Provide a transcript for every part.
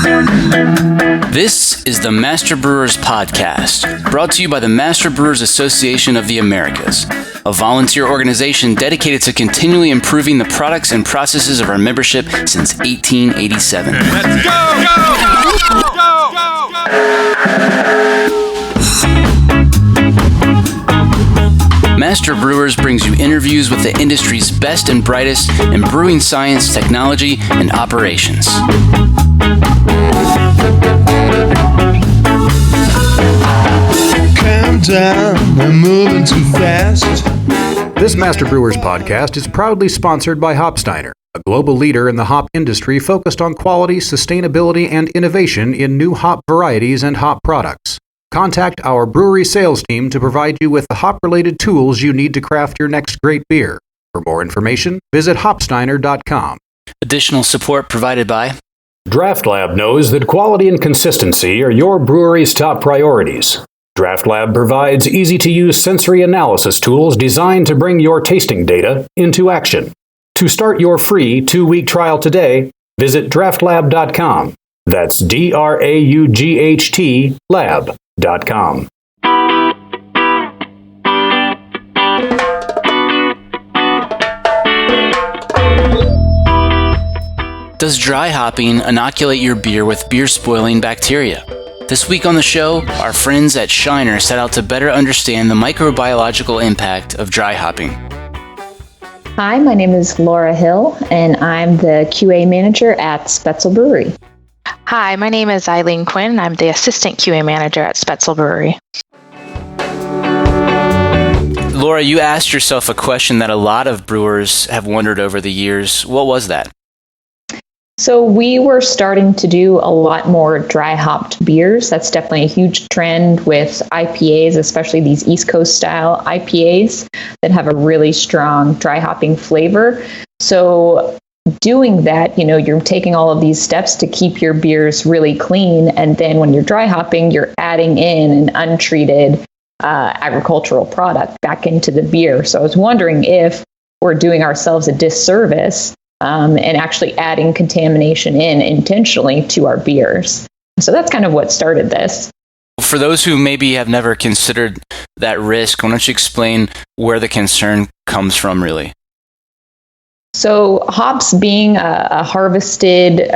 This is the Master Brewers Podcast, brought to you by the Master Brewers Association of the Americas, a volunteer organization dedicated to continually improving the products and processes of our membership since 1887. Let's go! Master Brewers brings you interviews with the industry's best and brightest in brewing science, technology, and operations. Calm down, I'm moving too fast. This Master Brewers podcast is proudly sponsored by Hopsteiner, a global leader in the hop industry focused on quality, sustainability, and innovation in new hop varieties and hop products. Contact our brewery sales team to provide you with the hop-related tools you need to craft your next great beer. For more information, visit hopsteiner.com. Additional support provided by Draft Lab knows that quality and consistency are your brewery's top priorities. Draft Lab provides easy-to-use sensory analysis tools designed to bring your tasting data into action. To start your free 2-week trial today, visit draftlab.com. That's DRAUGHT lab.com. Does dry hopping inoculate your beer with beer-spoiling bacteria? This week on the show, our friends at Shiner set out to better understand the microbiological impact of dry hopping. Hi, my name is Laura Hill, and I'm the QA manager at Spetzel Brewery. Hi, my name is Eileen Quinn. I'm the assistant QA manager at Spetzel Brewery. Laura, you asked yourself a question that a lot of brewers have wondered over the years. What was that? So we were starting to do a lot more dry hopped beers. That's definitely a huge trend with IPAs, especially these East Coast style IPAs that have a really strong dry hopping flavor. So doing that, you're taking all of these steps to keep your beers really clean. And then when you're dry hopping, you're adding in an untreated agricultural product back into the beer. So I was wondering if we're doing ourselves a disservice and actually adding contamination in intentionally to our beers. So that's kind of what started this. For those who maybe have never considered that risk, why don't you explain where the concern comes from, really? So hops being a harvested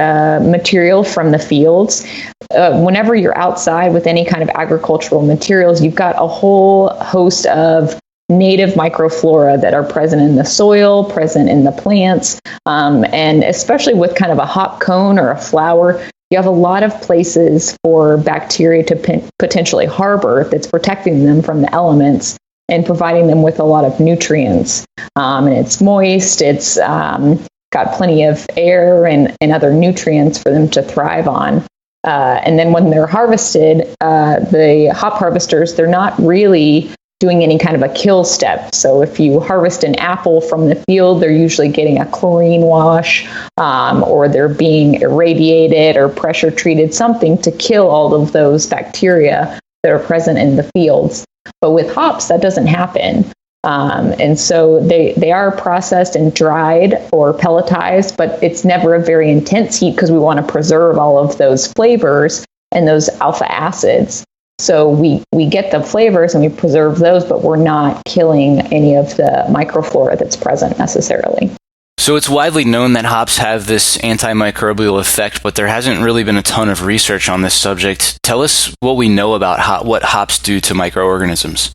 material from the fields, whenever you're outside with any kind of agricultural materials, you've got a whole host of native microflora that are present in the soil, present in the plants, and especially with kind of a hop cone or a flower, you have a lot of places for bacteria to potentially harbor that's protecting them from the elements and providing them with a lot of nutrients. And it's moist, it's got plenty of air and other nutrients for them to thrive on. And then when they're harvested, the hop harvesters, they're not really doing any kind of a kill step. So if you harvest an apple from the field, they're usually getting a chlorine wash, or they're being irradiated or pressure treated, something to kill all of those bacteria that are present in the fields. But with hops, that doesn't happen. And so they are processed and dried or pelletized, but it's never a very intense heat because we want to preserve all of those flavors and those alpha acids. So we get the flavors and we preserve those, but we're not killing any of the microflora that's present necessarily. So it's widely known that hops have this anti-microbial effect, but there hasn't really been a ton of research on this subject. Tell us what we know about what hops do to microorganisms.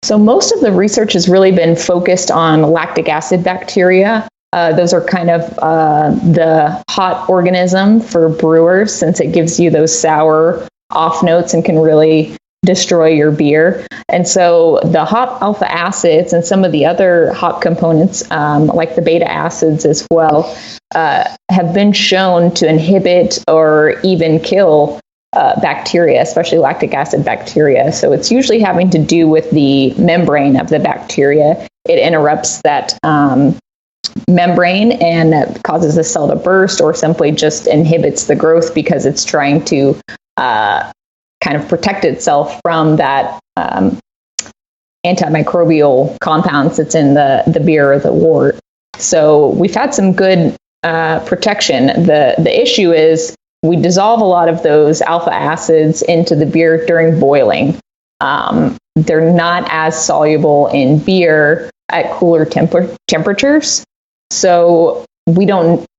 So most of the research has really been focused on lactic acid bacteria. Those are kind of the hot organism for brewers, since it gives you those sour off notes and can really destroy your beer. And so the hop alpha acids and some of the other hop components, like the beta acids as well, have been shown to inhibit or even kill bacteria, especially lactic acid bacteria. So it's usually having to do with the membrane of the bacteria. It interrupts that membrane and that causes the cell to burst, or simply just inhibits the growth because it's trying to kind of protect itself from that anti-microbial compounds that's in the beer or the wort. So we've had some good protection. The issue is we dissolve a lot of those alpha acids into the beer during boiling. They're not as soluble in beer at cooler temperatures. So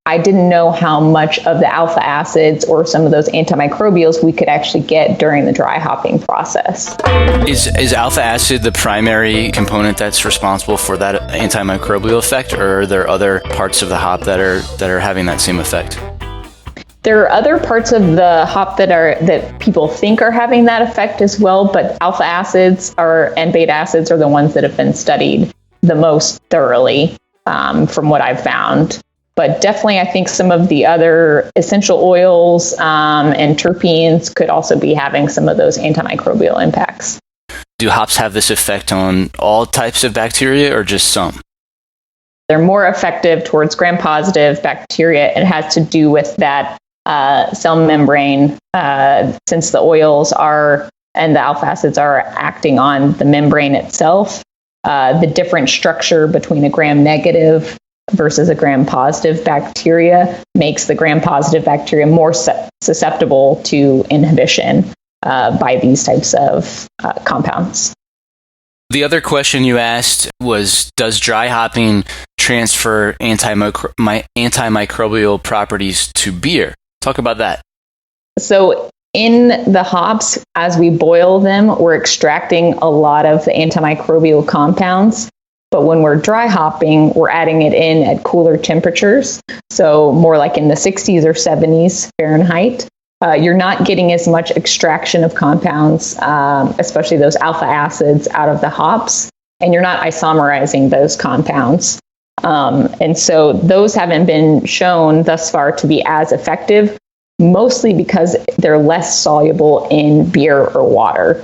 I didn't know how much of the alpha acids or some of those antimicrobials we could actually get during the dry hopping process. Is alpha acid the primary component that's responsible for that antimicrobial effect, or are there other parts of the hop that are having that same effect? There are other parts of the hop that people think are having that effect as well, but alpha acids and beta acids are the ones that have been studied the most thoroughly, from what I've found. But definitely, I think some of the other essential oils and terpenes could also be having some of those antimicrobial impacts. Do hops have this effect on all types of bacteria or just some? They're more effective towards gram-positive bacteria. It has to do with that cell membrane, since the oils and the alpha acids are acting on the membrane itself. The different structure between a gram-negative versus a gram-positive bacteria makes the gram-positive bacteria more susceptible to inhibition by these types of compounds. The other question you asked was, does dry hopping transfer antimicrobial properties to beer? Talk about that. So in the hops, as we boil them, we're extracting a lot of the antimicrobial compounds. But when we're dry hopping, we're adding it in at cooler temperatures. So more like in the 60s or 70s Fahrenheit. You're not getting as much extraction of compounds, especially those alpha acids, out of the hops. And you're not isomerizing those compounds. And so those haven't been shown thus far to be as effective, mostly because they're less soluble in beer or water.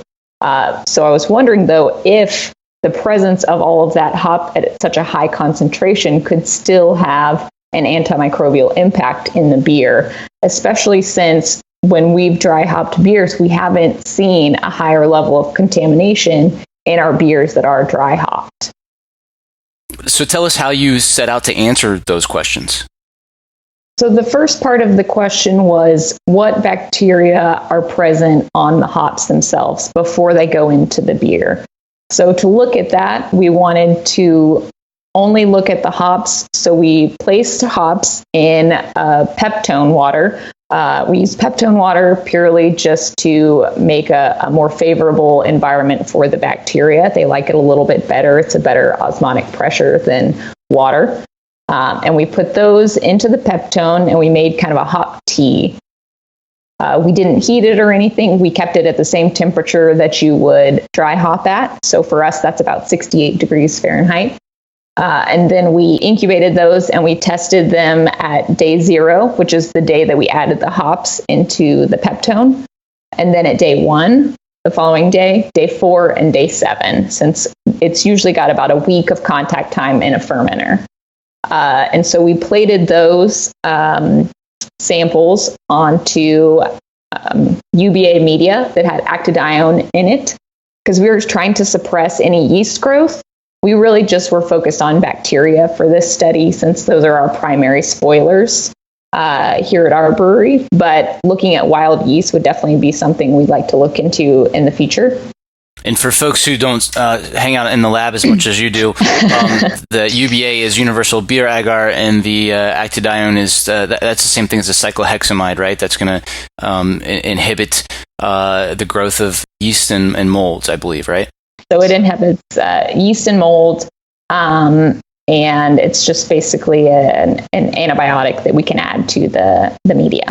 So I was wondering, though, if the presence of all of that hop at such a high concentration could still have an antimicrobial impact in the beer, especially since when we've dry hopped beers, we haven't seen a higher level of contamination in our beers that are dry hopped. So tell us how you set out to answer those questions. So the first part of the question was, what bacteria are present on the hops themselves before they go into the beer? So to look at that, we wanted to only look at the hops. So we placed hops in peptone water. We use peptone water purely just to make a more favorable environment for the bacteria. They like it a little bit better. It's a better osmotic pressure than water. And we put those into the peptone and we made kind of a hop tea. We didn't heat it or anything. We kept it at the same temperature that you would dry hop at. So for us, that's about 68 degrees Fahrenheit. And then we incubated those and we tested them at day 0, which is the day that we added the hops into the peptone. And then at day 1, the following day, day 4, and day 7, since it's usually got about a week of contact time in a fermenter. And so we plated those samples onto UBA media that had actidione in it, because we were trying to suppress any yeast growth. We really just were focused on bacteria for this study, since those are our primary spoilers here at our brewery. But looking at wild yeast would definitely be something we'd like to look into in the future. And for folks who don't hang out in the lab as much as you do, the UBA is universal beer agar, and the actidione is that's the same thing as a cyclohexamide, right? That's going to inhibit the growth of yeast and molds, I believe, right? So it inhibits yeast and mold, and it's just basically an antibiotic that we can add to the media.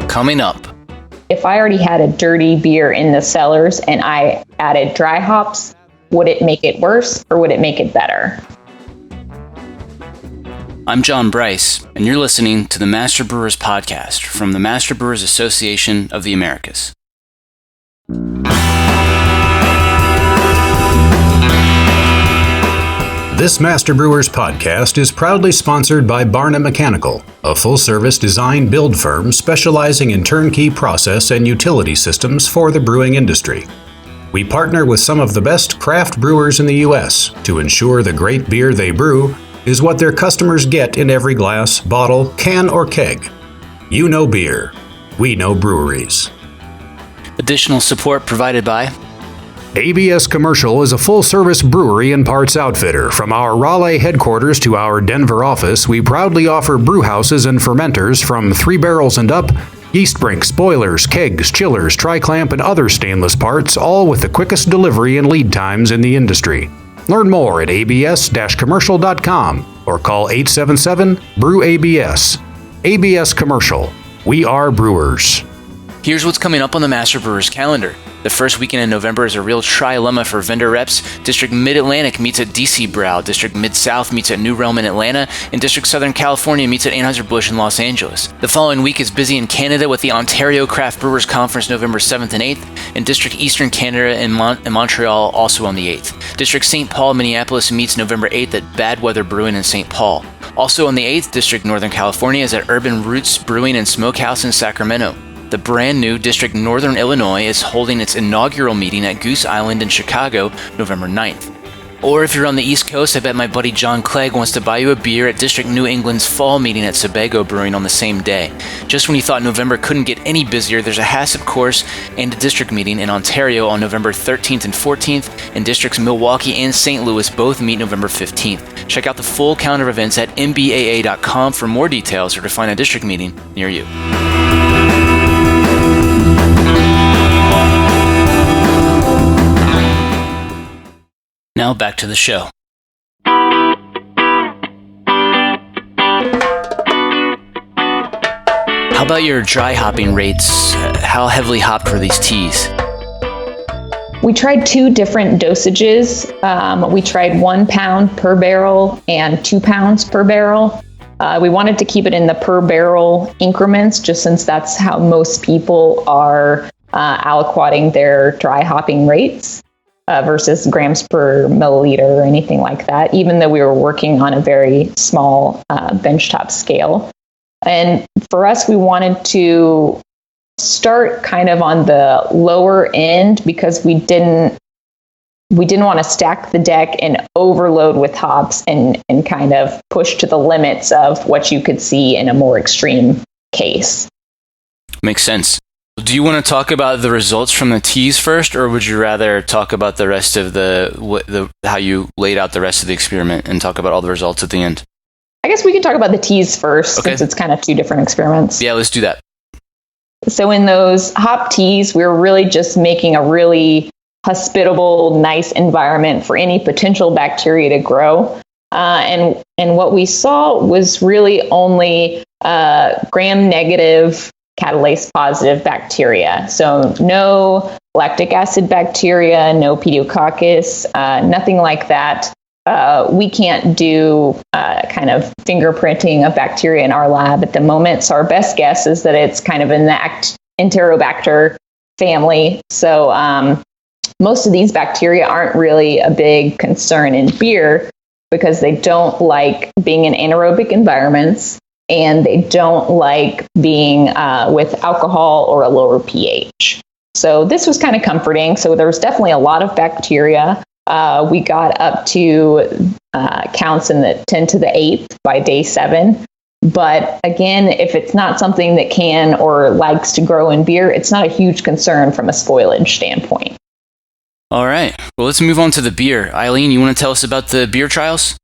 Coming up. If I already had a dirty beer in the cellars and I added dry hops, would it make it worse or would it make it better? I'm John Bryce, and you're listening to the Master Brewers Podcast from the Master Brewers Association of the Americas. This Master Brewers Podcast is proudly sponsored by Barna Mechanical, a full-service design-build firm specializing in turnkey process and utility systems for the brewing industry. We partner with some of the best craft brewers in the U.S. to ensure the great beer they brew is what their customers get in every glass, bottle, can, or keg. You know beer. We know breweries. Additional support provided by ABS Commercial is a full-service brewery and parts outfitter. From our Raleigh headquarters to our Denver office, we proudly offer brew houses and fermenters from 3 barrels and up, yeast brinks, boilers, kegs, chillers, tri-clamp, and other stainless parts, all with the quickest delivery and lead times in the industry. Learn more at abs-commercial.com or call 877-BREW-ABS. ABS Commercial. We are brewers. Here's what's coming up on the Master Brewers calendar. The first weekend in November is a real trilemma for vendor reps. District Mid-Atlantic meets at DC Brow, District Mid-South meets at New Realm in Atlanta, and District Southern California meets at Anheuser-Busch in Los Angeles. The following week is busy in Canada with the Ontario Craft Brewers Conference November 7th and 8th, and District Eastern Canada in Montreal also on the 8th. District St. Paul, Minneapolis meets November 8th at Bad Weather Brewing in St. Paul. Also on the 8th, District Northern California is at Urban Roots Brewing and Smokehouse in Sacramento. The brand new District Northern Illinois is holding its inaugural meeting at Goose Island in Chicago, November 9th. Or if you're on the East Coast, I bet my buddy John Clegg wants to buy you a beer at District New England's fall meeting at Sebago Brewing on the same day. Just when you thought November couldn't get any busier, there's a HACCP course and a district meeting in Ontario on November 13th and 14th, and Districts Milwaukee and St. Louis both meet November 15th. Check out the full calendar of events at mbaa.com for more details or to find a district meeting near you. Now back to the show. How about your dry hopping rates? How heavily hopped were these teas? We tried 2 different dosages. We tried 1 pound per barrel and 2 pounds per barrel. We wanted to keep it in the per barrel increments, just since that's how most people are aliquoting their dry hopping rates. Versus grams per milliliter or anything like that, even though we were working on a very small benchtop scale. And for us, we wanted to start kind of on the lower end because we didn't want to stack the deck and overload with hops and kind of push to the limits of what you could see in a more extreme case. Makes sense. Do you want to talk about the results from the teas first, or would you rather talk about the rest of the how you laid out the rest of the experiment and talk about all the results at the end? I guess we can talk about the teas first, since it's kind of 2 different experiments. Yeah, let's do that. So in those hop teas, we were really just making a really hospitable, nice environment for any potential bacteria to grow. And what we saw was really only gram-negative catalase positive bacteria. So no lactic acid bacteria, no pediococcus, nothing like that. We can't do kind of fingerprinting of bacteria in our lab at the moment. So our best guess is that it's kind of in the Enterobacter family. So most of these bacteria aren't really a big concern in beer because they don't like being in anaerobic environments. And they don't like being with alcohol or a lower pH. So this was kind of comforting. So there was definitely a lot of bacteria. We got up to counts in the 10 to the 8th by day 7. But again, if it's not something that can or likes to grow in beer, it's not a huge concern from a spoilage standpoint. All right. Well, let's move on to the beer. Eileen, you want to tell us about the beer trials?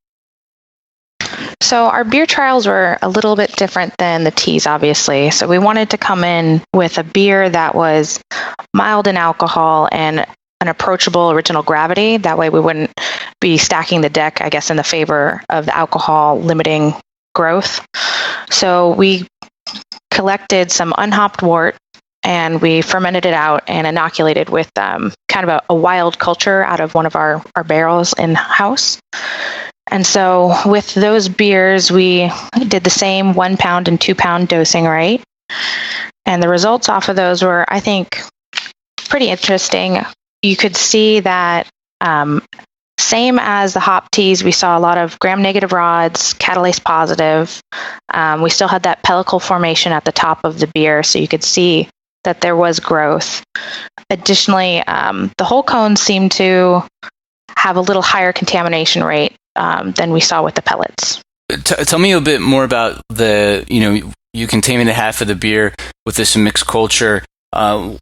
So our beer trials were a little bit different than the teas, obviously. So we wanted to come in with a beer that was mild in alcohol and an approachable original gravity. That way we wouldn't be stacking the deck, I guess, in the favor of the alcohol limiting growth. So we collected some unhopped wort and we fermented it out and inoculated with kind of a wild culture out of one of our barrels in-house. And so with those beers, we did the same 1 pound and 2 pound dosing rate. And the results off of those were, I think, pretty interesting. You could see that same as the hop teas, we saw a lot of gram-negative rods, catalase positive. We still had that pellicle formation at the top of the beer, so you could see that there was growth. Additionally, the whole cones seem to have a little higher contamination rate than we saw with the pellets. Tell me a bit more about you contaminated half of the beer with this mixed culture. Why,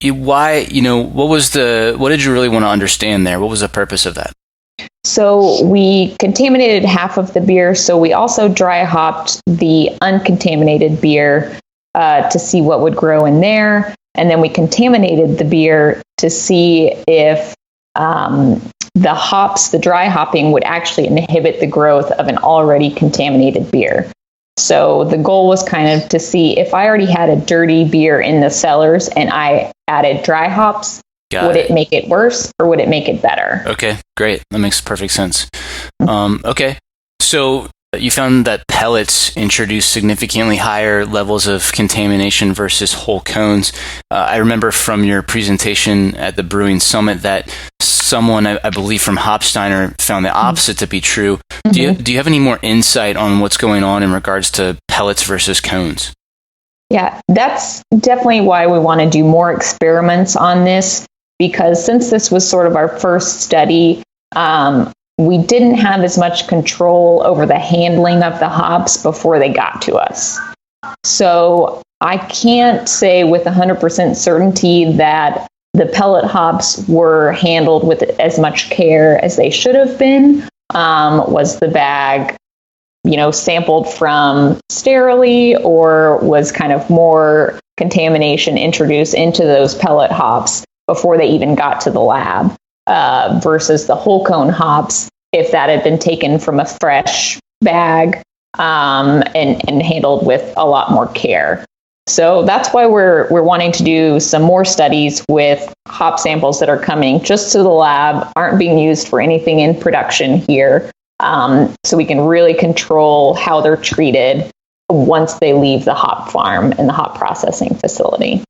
what did you really want to understand there? What was the purpose of that? So we contaminated half of the beer. So we also dry hopped the uncontaminated beer to see what would grow in there. And then we contaminated the beer to see if the hops, the dry hopping, would actually inhibit the growth of an already contaminated beer. So the goal was kind of to see if I already had a dirty beer in the cellars and I added dry hops, would it make it worse or would it make it better? Okay, great. That makes perfect sense. Okay, so you found that pellets introduce significantly higher levels of contamination versus whole cones. I remember from your presentation at the Brewing Summit that someone, I believe from Hopsteiner, found the opposite to be true. Mm-hmm. Do you have any more insight on what's going on in regards to pellets versus cones? Yeah, that's definitely why we want to do more experiments on this, because since this was sort of our first study, we didn't have as much control over the handling of the hops before they got to us. So I can't say with 100% certainty that the pellet hops were handled with as much care as they should have been. Was the bag, sampled from sterilely, or was kind of more contamination introduced into those pellet hops before they even got to the lab, versus the whole cone hops, if that had been taken from a fresh bag and handled with a lot more care. So that's why we're wanting to do some more studies with hop samples that are coming just to the lab, aren't being used for anything in production here, so we can really control how they're treated once they leave the hop farm and the hop processing facility.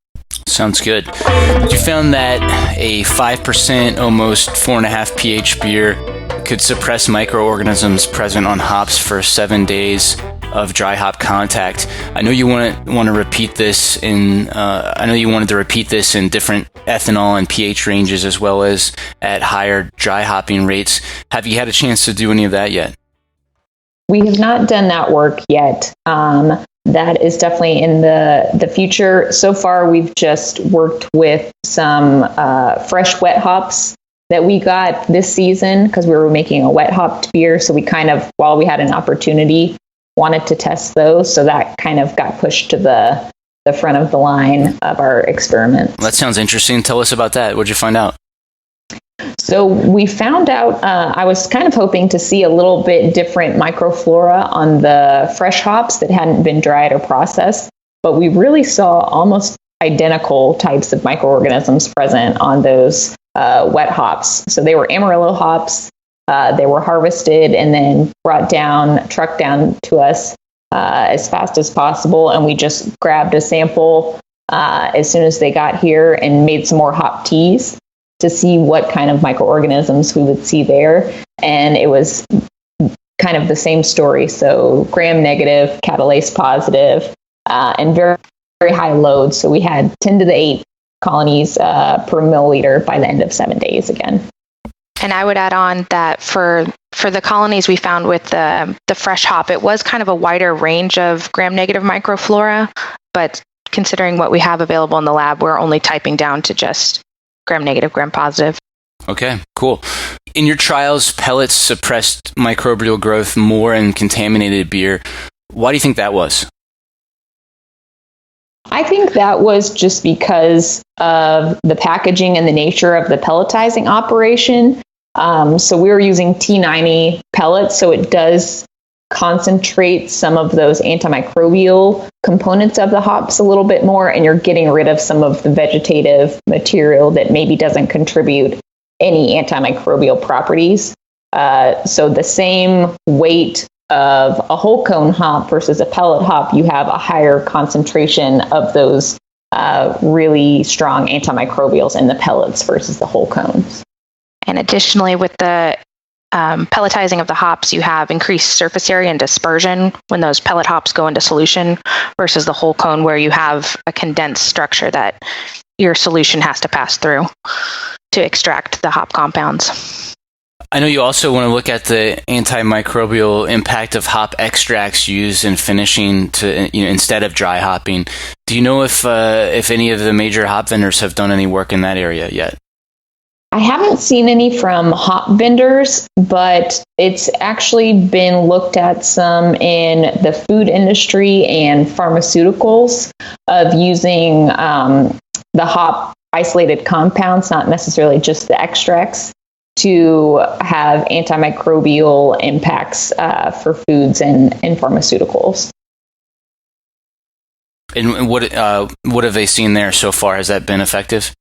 Sounds good. You found that a 5%, almost 4.5 pH beer could suppress microorganisms present on hops for 7 days of dry hop contact. I know you want to repeat this in. I know you wanted to repeat this in different ethanol and pH ranges, as well as at higher dry hopping rates. Have you had a chance to do any of that yet? We have not done that work yet. That is definitely in the future. So far, we've just worked with some fresh wet hops that we got this season because we were making a wet hopped beer. So we kind of, while we had an opportunity, wanted to test those. So that kind of got pushed to the front of the line of our experiment. That sounds interesting. Tell us about that. What'd you find out? So we found out, I was kind of hoping to see a little bit different microflora on the fresh hops that hadn't been dried or processed, but we really saw almost identical types of microorganisms present on those wet hops. So they were Amarillo hops. They were harvested and then trucked down to us as fast as possible. And we just grabbed a sample as soon as they got here and made some more hop teas to see what kind of microorganisms we would see there. And it was kind of the same story. So gram negative, catalase positive, and very, very high loads. So we had 10 to the 8 colonies per milliliter by the end of 7 days again. And I would add on that for the colonies we found with the fresh hop, it was kind of a wider range of gram-negative microflora, but considering what we have available in the lab, we're only typing down to just gram-negative, gram-positive. Okay, cool. In your trials, pellets suppressed microbial growth more in contaminated beer. Why do you think that was? I think that was just because of the packaging and the nature of the pelletizing operation. So we were using T90 pellets, so it does concentrate some of those antimicrobial components of the hops a little bit more, and you're getting rid of some of the vegetative material that maybe doesn't contribute any antimicrobial properties. So the same weight of a whole cone hop versus a pellet hop, you have a higher concentration of those really strong antimicrobials in the pellets versus the whole cones. And additionally, with the pelletizing of the hops, you have increased surface area and dispersion when those pellet hops go into solution versus the whole cone where you have a condensed structure that your solution has to pass through to extract the hop compounds. I know you also want to look at the anti-microbial impact of hop extracts used in finishing instead of dry hopping. Do you know if any of the major hop vendors have done any work in that area yet? I haven't seen any from hop vendors, but it's actually been looked at some in the food industry and pharmaceuticals of using the hop isolated compounds, not necessarily just the extracts, to have antimicrobial impacts for foods and pharmaceuticals. And what have they seen there so far? Has that been effective?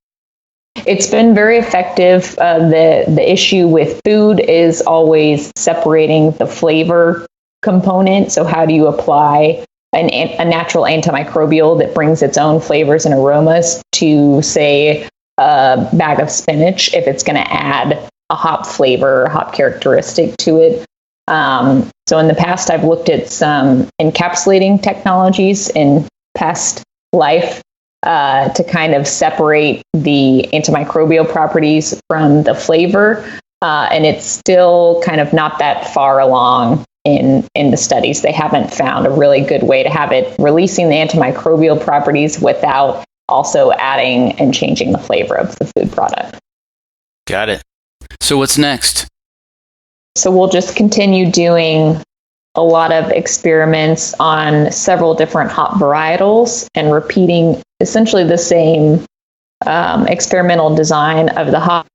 It's been very effective. The issue with food is always separating the flavor component. So how do you apply a natural antimicrobial that brings its own flavors and aromas to, say, a bag of spinach if it's going to add a hop flavor or hop characteristic to it? So in the past, I've looked at some encapsulating technologies in past life to kind of separate the antimicrobial properties from the flavor. And it's still kind of not that far along in the studies. They haven't found a really good way to have it releasing the antimicrobial properties without also adding and changing the flavor of the food product. Got it. So what's next? So we'll just continue doing a lot of experiments on several different hop varietals and repeating essentially the same experimental design of the hop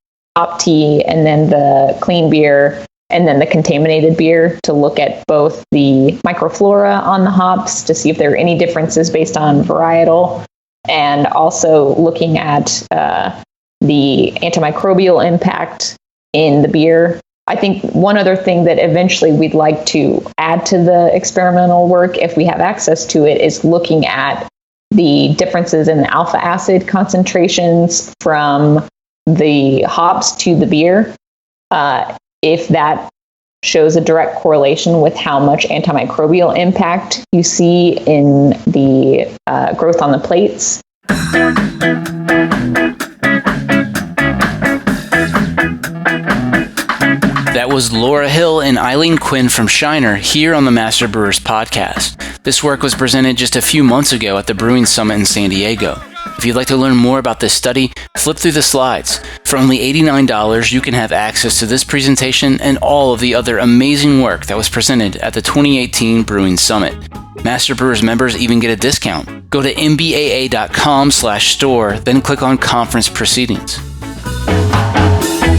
tea and then the clean beer and then the contaminated beer to look at both the microflora on the hops to see if there are any differences based on varietal, and also looking at the antimicrobial impact in the beer. I think one other thing that eventually we'd like to add to the experimental work, if we have access to it, is looking at the differences in the alpha acid concentrations from the hops to the beer. If that shows a direct correlation with how much antimicrobial impact you see in the growth on the plates. That was Laura Hill and Eileen Quinn from Shiner here on the Master Brewers podcast. This work was presented just a few months ago at the Brewing Summit in San Diego. If you'd like to learn more about this study, flip through the slides. For only $89, you can have access to this presentation and all of the other amazing work that was presented at the 2018 Brewing Summit. Master Brewers members even get a discount. Go to mbaa.com/store, then click on Conference Proceedings.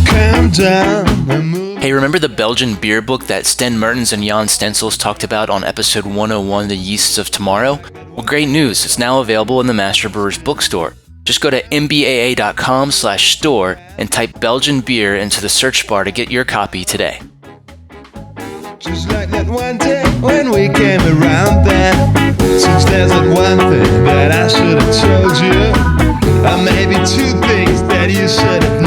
Calm down and move. Hey, remember the Belgian beer book that Sten Mertens and Jan Stencils talked about on episode 101, The Yeasts of Tomorrow? Well, great news. It's now available in the Master Brewers bookstore. Just go to mbaa.com/store and type Belgian beer into the search bar to get your copy today. Just like that one day when we came around then. Since there's that one thing that I should have told you, or maybe two things that you should have